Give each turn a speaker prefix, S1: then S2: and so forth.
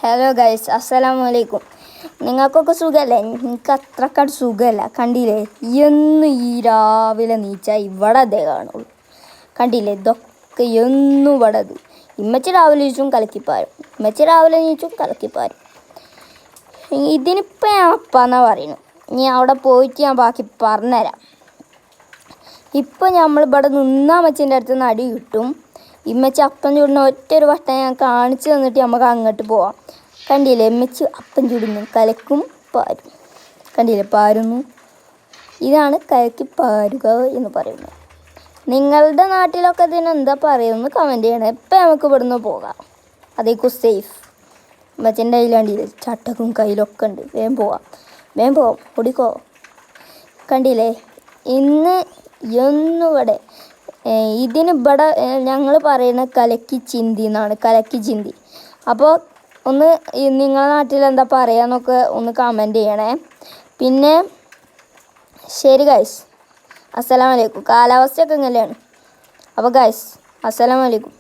S1: Hello guys, അസ്സലാമലൈക്കും. നിങ്ങൾക്കൊക്കെ സുഖമല്ലേ? എനിക്ക് അത്രക്കാട് സുഖമല്ല. കണ്ടില്ലേ, എന്ന് ഈ രാവിലെ നീച്ചാൽ ഇവിടെ അതേ കാണുള്ളൂ. കണ്ടില്ലേ, ഇതൊക്കെ എന്നും ഇവിടെ അത്. ഇമ്മച്ചി രാവിലെ നീച്ചും കലക്കിപ്പാരും, ഇതിനിപ്പോൾ ഞാൻ അപ്പാന്നാ പറയുന്നു. ഇനി അവിടെ പോയിട്ട് ഞാൻ ബാക്കി പറഞ്ഞുതരാം. ഇപ്പം നമ്മളിവിടെ നിന്നാ അമ്മച്ചിൻ്റെ അടുത്ത് നിന്ന് അടി കിട്ടും. ഇമ്മച്ചി അപ്പം ചൂടുന്ന ഒറ്റൊരു വട്ടം ഞാൻ കാണിച്ചു തന്നിട്ട് നമുക്ക് അങ്ങോട്ട് പോവാം. കണ്ടില്ലേ, ഇമ്മച്ചി അപ്പം ചൂടുന്നു, കലക്കും പാരും. കണ്ടില്ലേ, പാരുന്നു. ഇതാണ് കലക്കി പാരുക എന്ന് പറയുന്നത്. നിങ്ങളുടെ നാട്ടിലൊക്കെ ഇതിന് എന്താ പറയുമെന്ന് കമൻറ്റ് ചെയ്യണേ. ഇപ്പം നമുക്ക് ഇവിടുന്ന് പോകാം. അതേക്കും സേഫ്. ഇമ്മച്ചിൻ്റെ കയ്യിൽ കണ്ടില്ലേ, ചട്ടക്കും കയ്യിലൊക്കെ ഉണ്ട്. വേഗം പോവാം ഓടിക്കോ. കണ്ടില്ലേ, ഇന്ന് ഇവിടെ ഇതിനിവിടെ ഞങ്ങൾ പറയുന്നത് കലക്കി ചിന്തി എന്നാണ്. കലക്കി ചിന്തി. അപ്പോൾ ഒന്ന് നിങ്ങളുടെ നാട്ടിൽ എന്താ പറയാന്നൊക്കെ ഒന്ന് കമൻറ്റ് ചെയ്യണേ. പിന്നെ ശരി ഗൈസ്, അസ്സലാമലൈക്കും. കാലാവസ്ഥയൊക്കെ ഇങ്ങനെയാണ്. അപ്പോൾ ഗൈസ്, അസ്സലാമലൈക്കും.